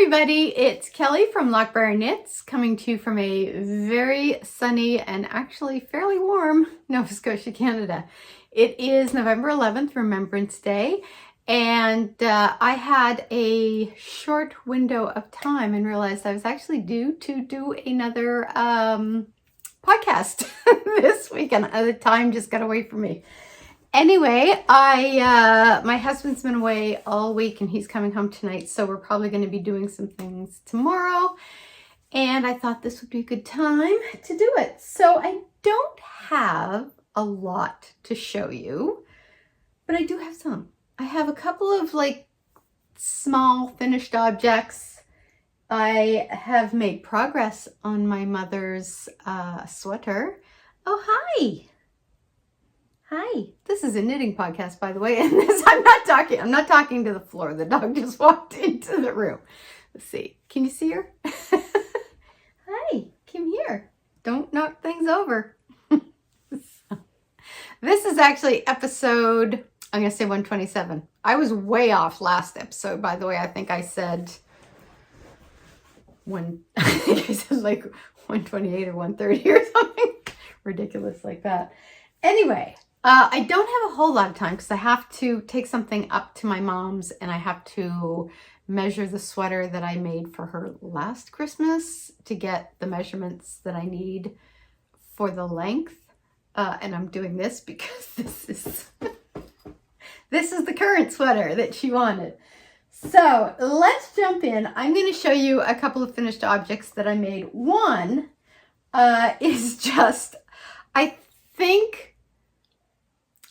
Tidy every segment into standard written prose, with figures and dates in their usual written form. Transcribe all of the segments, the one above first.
everybody, it's Kelly from Loch Briar Knits coming to you from a very sunny and actually fairly warm Nova Scotia, Canada. It is November 11th, Remembrance Day, and I had a short window of time and realized I was actually due to do another podcast this weekend. The time just got away from me. Anyway, my husband's been away all week and he's coming home tonight, so we're probably going to be doing some things tomorrow. And I thought this would be a good time to do it. So I don't have a lot to show you, but I do have some. I have a couple of like small finished objects. I have made progress on my mother's sweater. Oh, hi. Hi, this is a knitting podcast, by the way, and I'm not talking to the floor. The dog just walked into the room. Let's see. Can you see her? Hi, come here. Don't knock things over. This is actually episode, I'm going to say 127. I was way off last episode, by the way. I think I said like 128 or 130 or something ridiculous like that. Anyway, I don't have a whole lot of time because I have to take something up to my mom's and I have to measure the sweater that I made for her last Christmas to get the measurements that I need for the length. And I'm doing this because this is the current sweater that she wanted. So let's jump in. I'm going to show you a couple of finished objects that I made. One is just,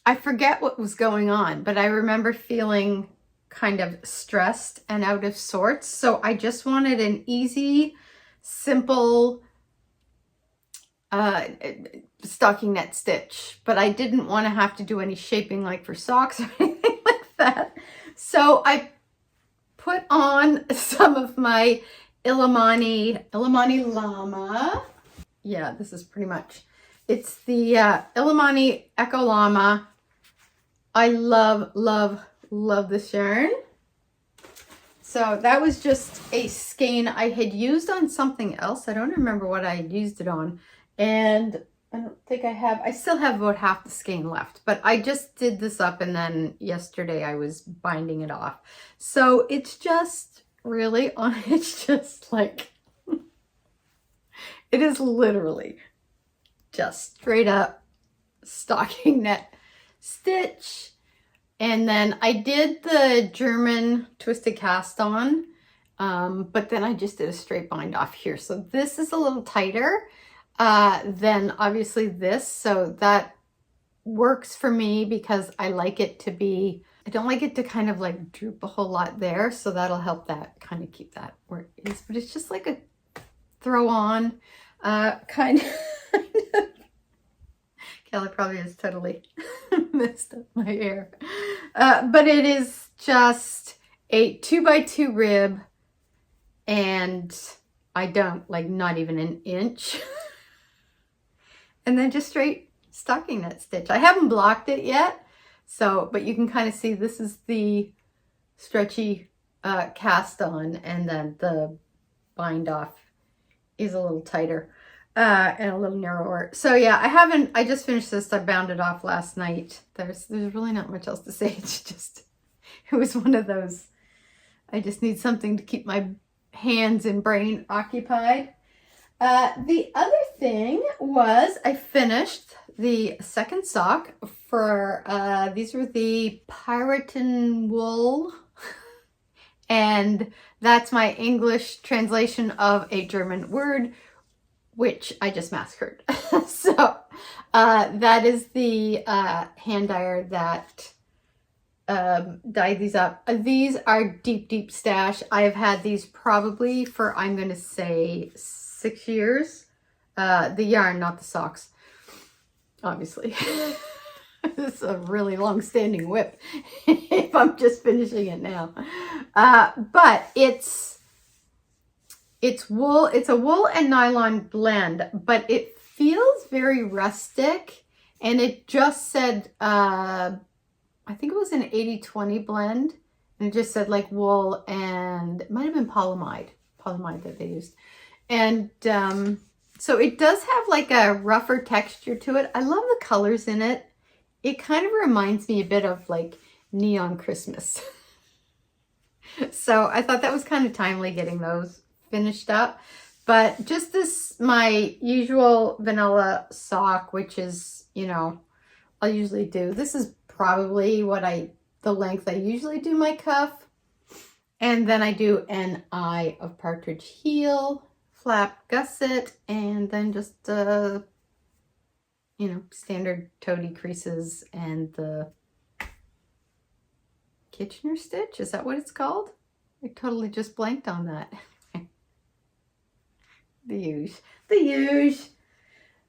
I forget what was going on, but I remember feeling kind of stressed and out of sorts. So I just wanted an easy, simple stocking net stitch, but I didn't want to have to do any shaping like for socks or anything like that. So I put on some of my Ilimani llama. Yeah, this is pretty much, it's the Ilimani Eco-llama. I love this yarn. So that was just a skein I had used on something else. I don't remember what I had used it on. And I don't think I still have about half the skein left, but I just did this up and then yesterday I was binding it off. So it's just really it's just like, it is literally just straight up stocking net stitch. And then I did the German twisted cast on, but then I just did a straight bind off here. So this is a little tighter than obviously this. So that works for me because I like it to be, I don't like it to kind of like droop a whole lot there. So that'll help that kind of keep that where it is. But it's just like a throw on kind of. Kelly probably has totally messed up my hair. But it is just a 2x2 rib and I don't like not even an inch. And then just straight stocking net stitch. I haven't blocked it yet. So, but you can kind of see this is the stretchy cast on and then the bind off is a little tighter. And a little narrower. So yeah, I just finished this. I bound it off last night. There's really not much else to say. It's just, it was one of those, I just need something to keep my hands and brain occupied. The other thing was I finished the second sock for, these were the Piraten wool. And that's my English translation of a German word, which I just massacred. So that is the hand dyer that dyed these up. These are deep stash. I have had these probably for, I'm going to say 6 years. The yarn, not the socks, obviously. This is a really long-standing whip if I'm just finishing it now. But it's wool, it's a wool and nylon blend, but it feels very rustic. And it just said, I think it was an 80-20 blend. And it just said like wool, and it might have been polyamide that they used. And so it does have like a rougher texture to it. I love the colors in it. It kind of reminds me a bit of like Neon Christmas. So I thought that was kind of timely getting those finished up. But just this, my usual vanilla sock, which is, you know, I'll usually do. This is probably the length I usually do my cuff. And then I do an eye of partridge heel, flap gusset, and then just, you know, standard toe decreases and the Kitchener stitch. Is that what it's called? I totally just blanked on that. The huge.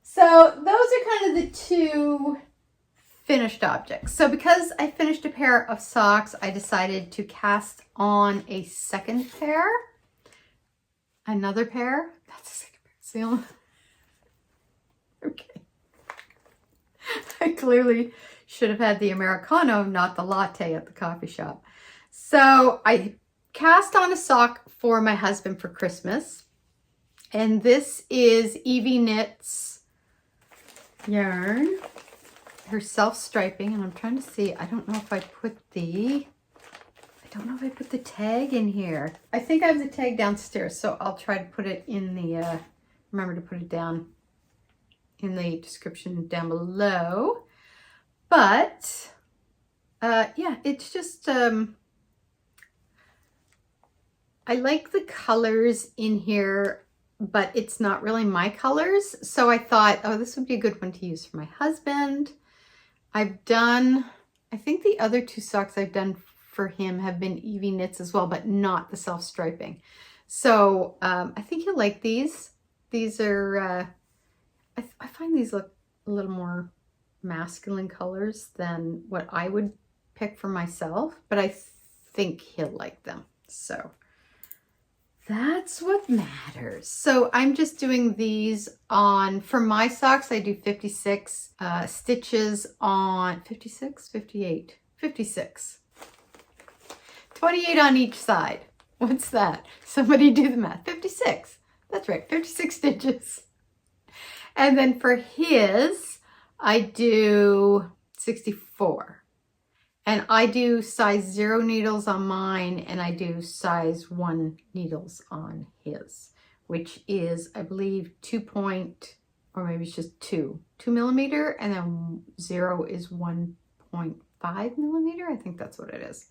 So those are kind of the two finished objects. So because I finished a pair of socks, I decided to cast on a second pair. Another pair. That's a second pair. See? Okay. I clearly should have had the Americano, not the latte at the coffee shop. So I cast on a sock for my husband for Christmas. And this is Evie Knits yarn. Her self-striping, and I'm trying to see, I don't know if I put the tag in here. I think I have the tag downstairs, so I'll try to put it in the, remember to put it down in the description down below. But, yeah, it's just, I like the colors in here, but it's not really my colors. So I thought, oh, this would be a good one to use for my husband. I've done, I think the other two socks I've done for him have been Evie Knits as well, but not the self-striping. So I think he'll like these. These are, I find these look a little more masculine colors than what I would pick for myself, but I think he'll like them. So that's what matters. So I'm just doing these on, for my socks, I do 56 stitches on 56, 58, 56. 28 on each side. What's that? Somebody do the math. 56. That's right, 56 stitches. And then for his, I do 64. And I do size 0 needles on mine, and I do size 1 needles on his, which is, I believe, 2 or maybe it's just 2 millimeter, and then 0 is 1.5 millimeter. I think that's what it is.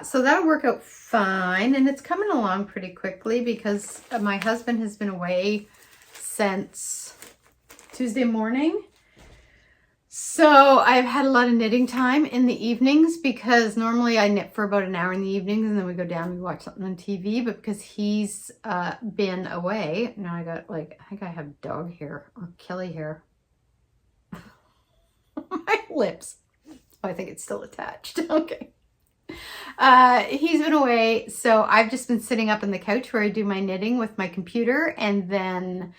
So that'll work out fine, and it's coming along pretty quickly because my husband has been away since Tuesday morning. So I've had a lot of knitting time in the evenings because normally I knit for about an hour in the evenings and then we go down and we watch something on TV. But because he's been away, now I got like, I think I have dog hair or Kelly hair. My lips. Oh, I think it's still attached. Okay. He's been away, so I've just been sitting up on the couch where I do my knitting with my computer, and then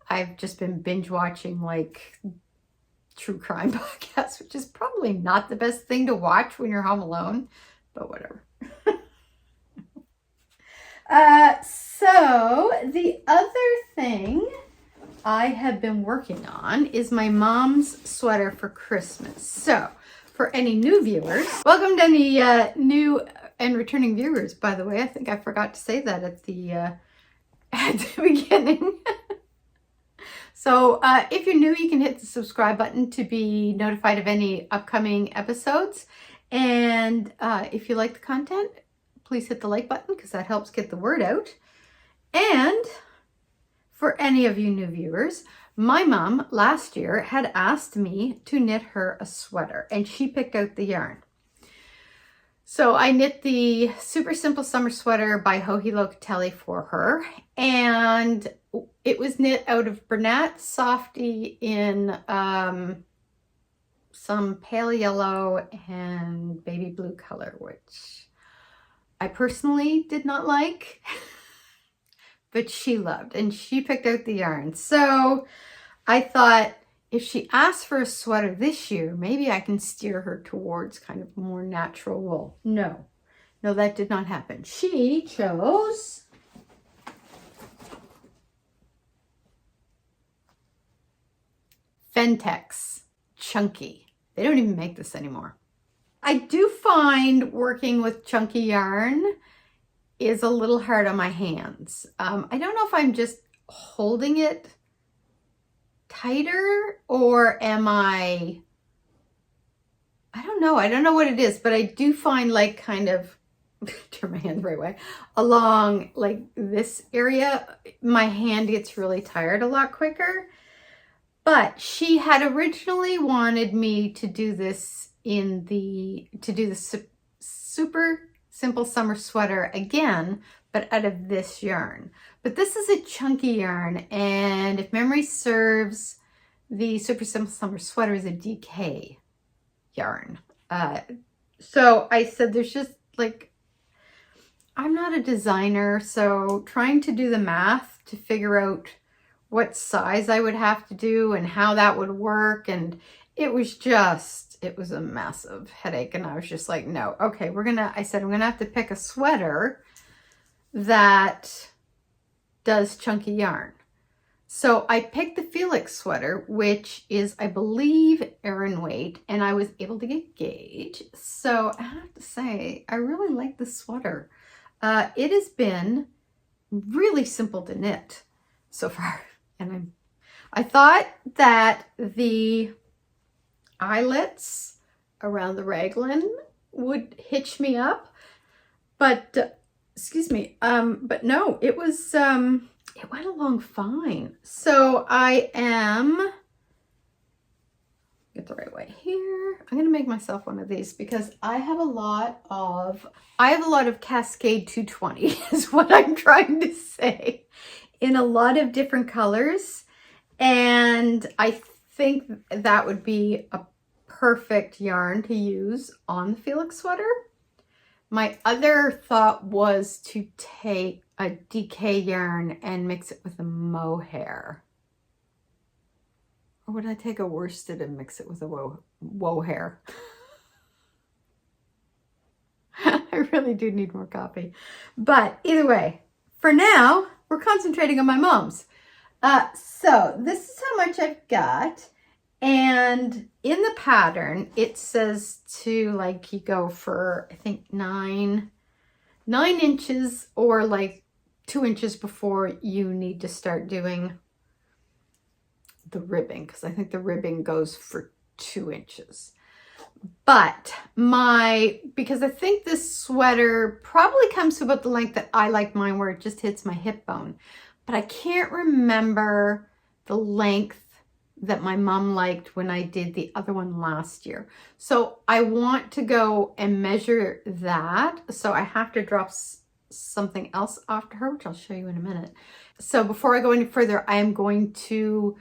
I've just been binge watching like true crime podcasts, which is probably not the best thing to watch when you're home alone, but whatever. So the other thing I have been working on is my mom's sweater for Christmas. So for any new viewers, welcome to any new and returning viewers, by the way. I think I forgot to say that at the beginning. So if you're new, you can hit the subscribe button to be notified of any upcoming episodes. And if you like the content, please hit the like button because that helps get the word out. And for any of you new viewers, my mom last year had asked me to knit her a sweater, and she picked out the yarn. So I knit the Super Simple Summer Sweater by Joji Locatelli for her, and it was knit out of Bernat Softy in some pale yellow and baby blue color, which I personally did not like, but she loved, and she picked out the yarn. So I thought, if she asks for a sweater this year, maybe I can steer her towards kind of more natural wool. No, No, that did not happen. She chose Phentex Chunky. They don't even make this anymore. I do find working with chunky yarn is a little hard on my hands. I don't know if I'm just holding it tighter or am I don't know. I don't know what it is, but I do find like kind of, turn my hand the right way, along like this area, my hand gets really tired a lot quicker. But she had originally wanted me to do this super simple summer sweater again, but out of this yarn. But this is a chunky yarn, and if memory serves, the super simple summer sweater is a DK yarn. So I said there's just like, I'm not a designer, so trying to do the math to figure out what size I would have to do and how that would work, and it was a massive headache, and I was just like, no, okay, I said I'm gonna have to pick a sweater that does chunky yarn. So I picked the Felix sweater, which is, I believe, Aran weight, and I was able to get gauge. So I have to say, I really like this sweater. It has been really simple to knit so far. And I thought that the eyelets around the raglan would hitch me up, but excuse me, but no, it was it went along fine. So I am, get the right way here. I'm gonna make myself one of these because I have a lot of Cascade 220 is what I'm trying to say, in a lot of different colors, and I think that would be a perfect yarn to use on the Felix sweater. My other thought was to take a DK yarn and mix it with a mohair. Or would I take a worsted and mix it with a mohair? I really do need more coffee. But either way, for now, we're concentrating on my mom's. So this is how much I've got. And in the pattern, it says to like, you go for, I think 9 inches or like 2 inches before you need to start doing the ribbing, because I think the ribbing goes for 2 inches. But because I think this sweater probably comes to about the length that I like mine, where it just hits my hip bone. But I can't remember the length that my mom liked when I did the other one last year. So I want to go and measure that. So I have to drop something else off to her, which I'll show you in a minute. So before I go any further, I am going to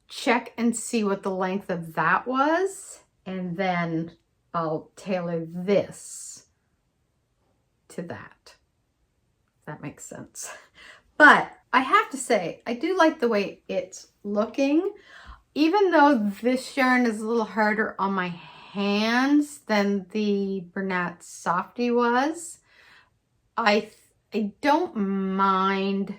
check and see what the length of that was, and then I'll tailor this to that. If that makes sense. But I have to say, I do like the way it's looking. Even though this yarn is a little harder on my hands than the Bernat Softy was, I don't mind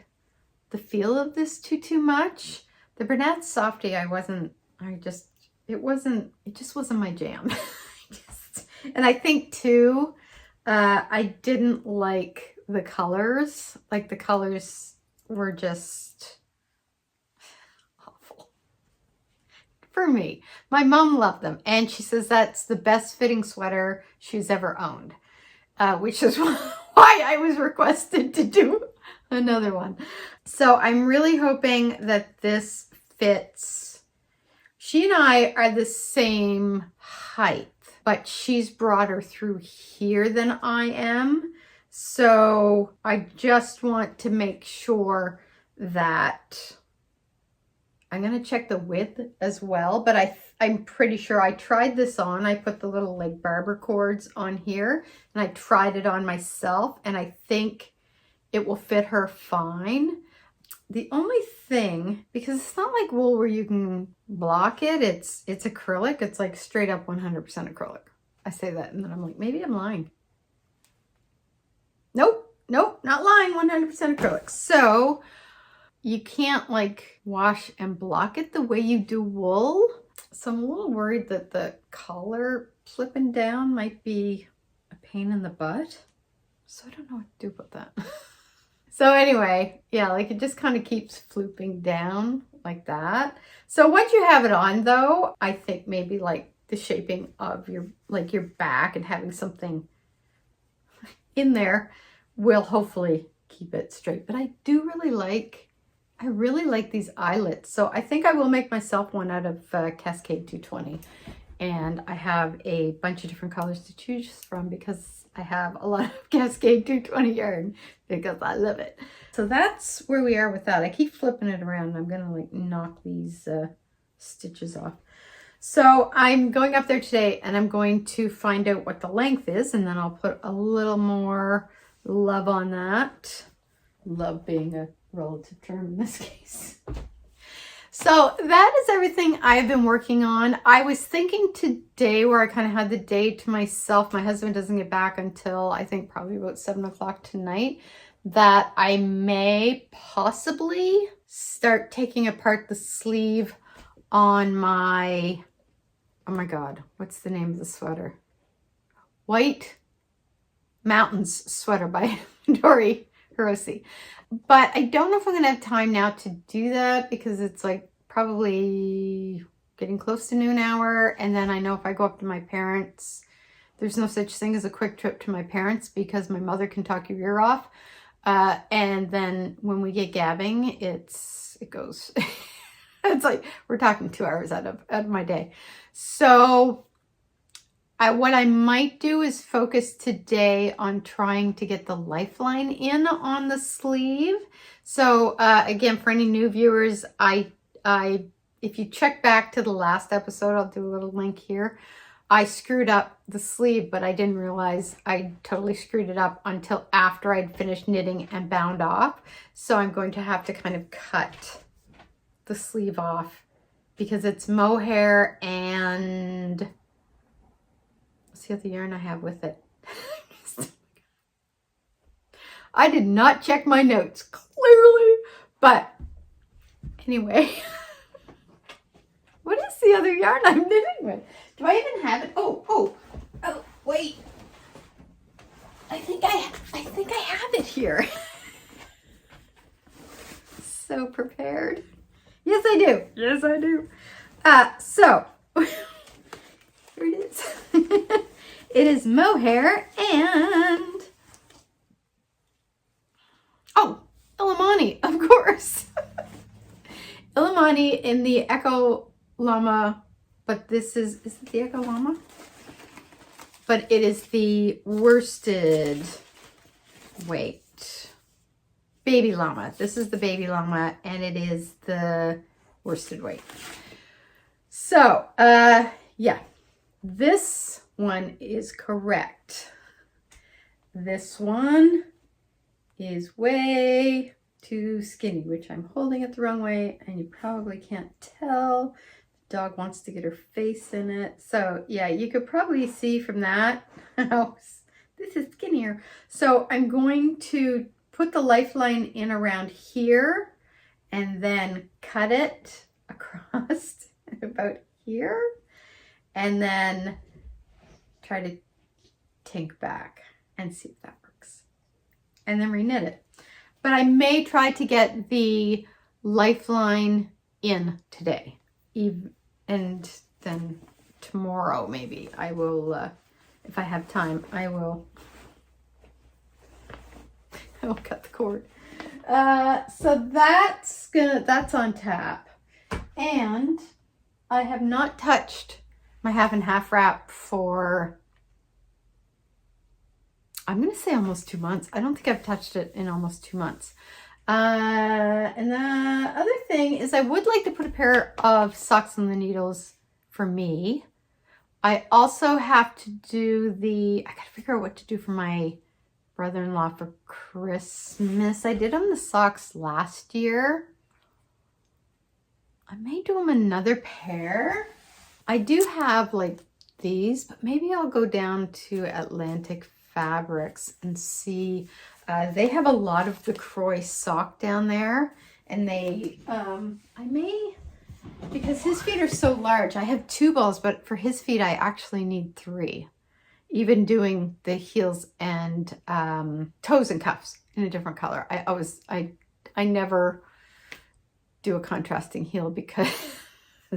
the feel of this too much. The Bernat Softy, it just wasn't my jam. And I think too, I didn't like the colors. Like the colors were just awful for me. My mom loved them, and she says that's the best fitting sweater she's ever owned, which is why I was requested to do another one. So I'm really hoping that this fits. She and I are the same height, but she's broader through here than I am. So I just want to make sure that I'm going to check the width as well, but I'm pretty sure I tried this on. I put the little like barber cords on here, and I tried it on myself, and I think it will fit her fine. The only thing, because it's not like wool where you can block it, it's acrylic. It's like straight up 100% acrylic. I say that and then I'm like, maybe I'm lying. and 100% acrylic. So you can't like wash and block it the way you do wool. So I'm a little worried that the collar flipping down might be a pain in the butt. So I don't know what to do about that. So anyway, yeah, like it just kind of keeps flooping down like that. So once you have it on though, I think maybe like the shaping of your, like your back and having something in there will hopefully keep it straight. But I really like these eyelets. So I think I will make myself one out of Cascade 220. And I have a bunch of different colors to choose from because I have a lot of Cascade 220 yarn because I love it. So that's where we are with that. I keep flipping it around and I'm gonna like knock these stitches off. So I'm going up there today and I'm going to find out what the length is, and then I'll put a little more love on that. Love being a relative term in this case. So that is everything I've been working on. I was thinking today, where I kind of had the day to myself, my husband doesn't get back until I think probably about 7 o'clock tonight, that I may possibly start taking apart the sleeve on my, oh my God, what's the name of the sweater? White Mountains sweater by Midori, Hirose. But I don't know if I'm going to have time now to do that because it's like probably getting close to noon hour. And then I know if I go up to my parents, there's no such thing as a quick trip to my parents because my mother can talk your ear off. And then when we get gabbing, it goes, it's like we're talking 2 hours out of my day. So what I might do is focus today on trying to get the lifeline in on the sleeve. So again, for any new viewers, if you check back to the last episode, I'll do a little link here. I screwed up the sleeve, but I didn't realize I totally screwed it up until after I'd finished knitting and bound off. So I'm going to have to kind of cut the sleeve off because it's mohair and the other yarn I have with it. I did not check my notes clearly, but anyway, what is the other yarn I'm knitting with? Do I even have it? Oh, wait. I think I have it here. So prepared. Yes, I do. Yes, I do. So here it is. It is mohair and, oh, Illimani, of course. Illimani in the Eco-llama, but this is it the Eco-llama? But it is the worsted weight. Baby llama. This is the baby llama and it is the worsted weight. So, yeah, this one is correct. This one is way too skinny, which I'm holding it the wrong way and you probably can't tell. The dog wants to get her face in it. So yeah, you could probably see from that how this is skinnier. So I'm going to put the lifeline in around here and then cut it across about here and then try to tink back and see if that works and then reknit it. But I may try to get the lifeline in today, and then tomorrow maybe I will, if I have time, I'll cut the cord. So that's on tap, and I have not touched my half and half wrap for, I'm going to say almost 2 months. I don't think I've touched it in almost 2 months. And the other thing is I would like to put a pair of socks on the needles for me. I also have to do I got to figure out what to do for my brother-in-law for Christmas. I did him the socks last year. I may do him another pair. I do have like these, but maybe I'll go down to Atlantic Fabrics and see. They have a lot of the Croy sock down there, and they, I may, because his feet are so large, I have 2 balls, but for his feet, I actually need 3. Even doing the heels and toes and cuffs in a different color. I never do a contrasting heel because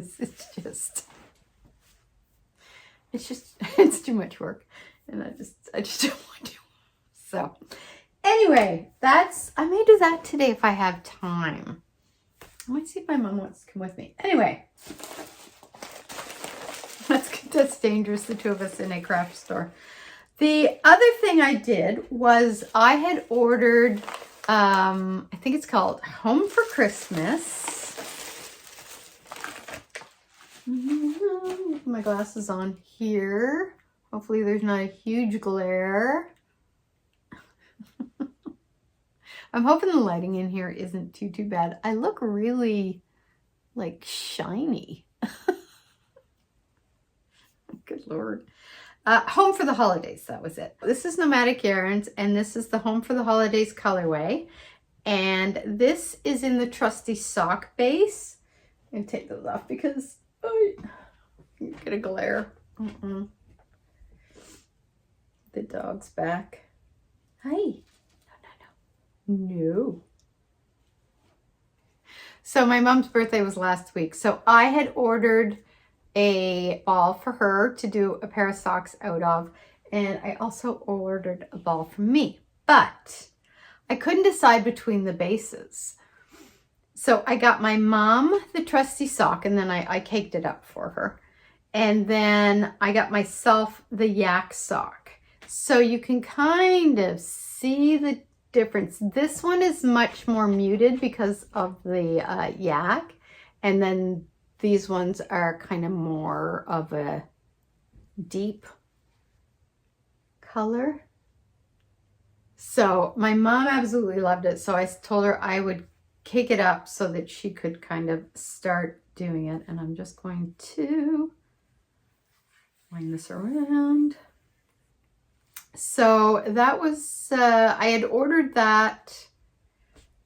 it's too much work, and I just don't want to. So anyway, I may do that today if I have time. I might see if my mom wants to come with me. Anyway, that's dangerous, the 2 of us in a craft store. The other thing I did was I had ordered, I think it's called Home for Christmas. My glasses on here. Hopefully there's not a huge glare. I'm hoping the lighting in here isn't too bad. I look really like shiny. Good Lord. Home for the Holidays, that was it. This is Nomadic Yarns, and this is the Home for the Holidays colorway. And this is in the trusty sock base. I'm going to take those off because I get a glare. The dog's back. Hi. No. So my mom's birthday was last week. So I had ordered a ball for her to do a pair of socks out of. And I also ordered a ball for me. But I couldn't decide between the bases. So I got my mom the trusty sock, and then I caked it up for her. And then I got myself the yak sock. So you can kind of see the difference. This one is much more muted because of the yak, and then these ones are kind of more of a deep color. So my mom absolutely loved it, so I told her I would cake it up so that she could kind of start doing it. And I'm just going to wind this around. So that was, I had ordered that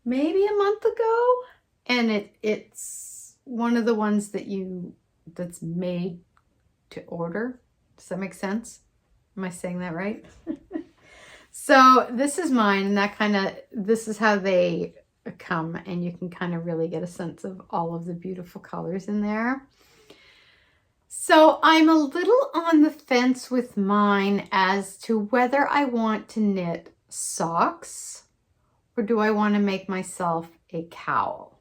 maybe a month ago, and it's one of the ones that's made to order. Does that make sense? Am I saying that right? So this is mine, and this is how they come, and you can kind of really get a sense of all of the beautiful colors in there. So I'm a little on the fence with mine as to whether I want to knit socks or do I want to make myself a cowl.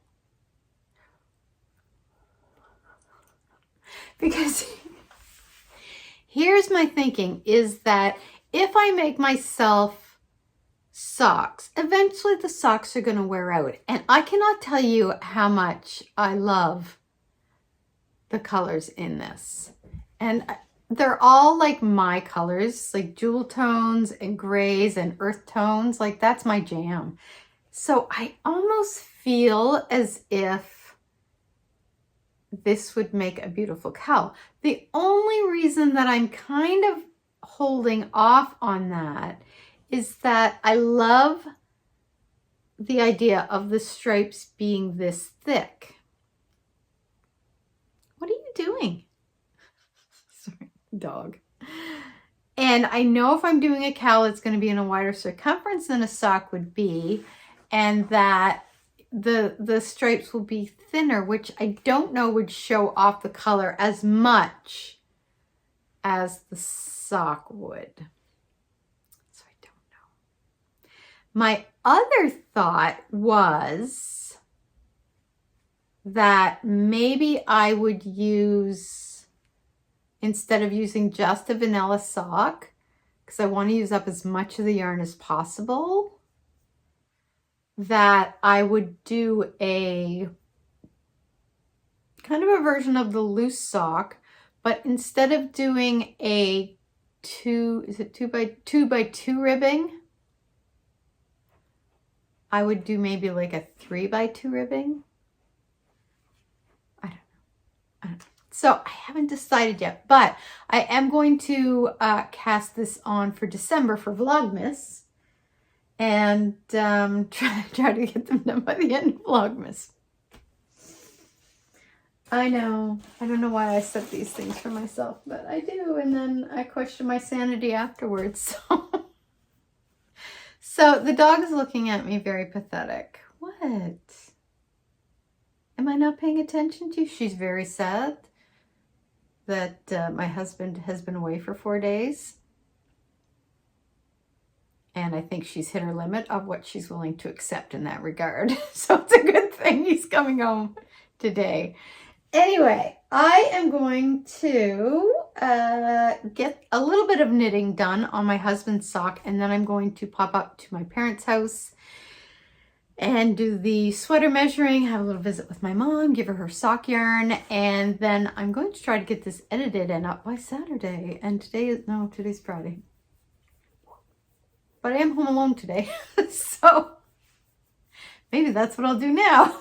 Because here's my thinking is that if I make myself socks, eventually the socks are going to wear out. And I cannot tell you how much I love the colors in this, and they're all like my colors, like jewel tones and grays and earth tones. Like that's my jam. So I almost feel as if this would make a beautiful cowl. The only reason that I'm kind of holding off on that is that I love the idea of the stripes being this thick. What are you doing? Sorry, dog. And I know if I'm doing a cowl, it's going to be in a wider circumference than a sock would be, and that the stripes will be thinner, which I don't know would show off the color as much as the sock would. So I don't know. My other thought was that maybe I would use, instead of using just a vanilla sock, because I want to use up as much of the yarn as possible, that I would do a kind of a version of the loose sock, but instead of doing a 2 by 2 ribbing, I would do maybe like a 3 by 2 ribbing. I don't know. So I haven't decided yet, but I am going to cast this on for December for Vlogmas and try to get them done by the end of Vlogmas. I know. I don't know why I set these things for myself, but I do, and then I question my sanity afterwards. So the dog is looking at me very pathetic. What? Am I not paying attention to? She's very sad that my husband has been away for 4 days. And I think she's hit her limit of what she's willing to accept in that regard. So it's a good thing he's coming home today. Anyway, I am going to get a little bit of knitting done on my husband's sock, and then I'm going to pop up to my parents' house and do the sweater measuring, have a little visit with my mom, give her sock yarn, and then I'm going to try to get this edited and up by Saturday. And today's Friday. But I am home alone today, so maybe that's what I'll do now.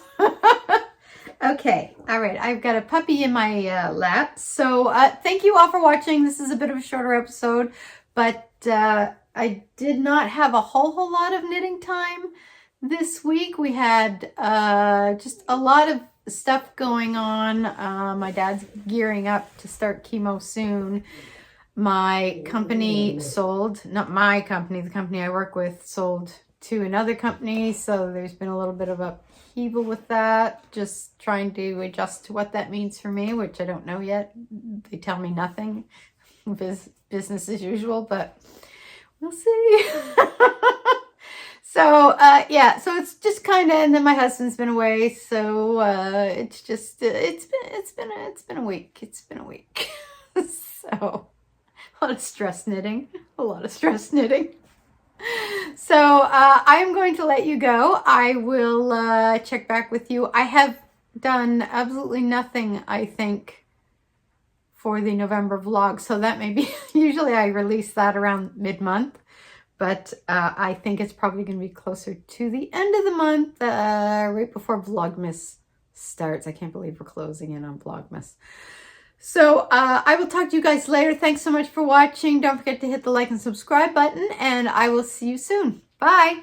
Okay, all right, I've got a puppy in my lap. So thank you all for watching. This is a bit of a shorter episode, but I did not have a whole lot of knitting time this week. We had just a lot of stuff going on. My dad's gearing up to start chemo soon. My company sold, not my company, the company I work with sold to another company. So there's been a little bit of upheaval with that. Just trying to adjust to what that means for me, which I don't know yet. They tell me nothing. Business as usual, but we'll see. So, yeah, so it's just kind of, and then my husband's been away, so, it's just, it's been a week. It's been a week. So, a lot of stress knitting. So, I'm going to let you go. I will, check back with you. I have done absolutely nothing, I think, for the November vlog, so that may be, usually I release that around mid-month. But I think it's probably going to be closer to the end of the month, right before Vlogmas starts. I can't believe we're closing in on Vlogmas. So I will talk to you guys later. Thanks so much for watching. Don't forget to hit the like and subscribe button, and I will see you soon. Bye.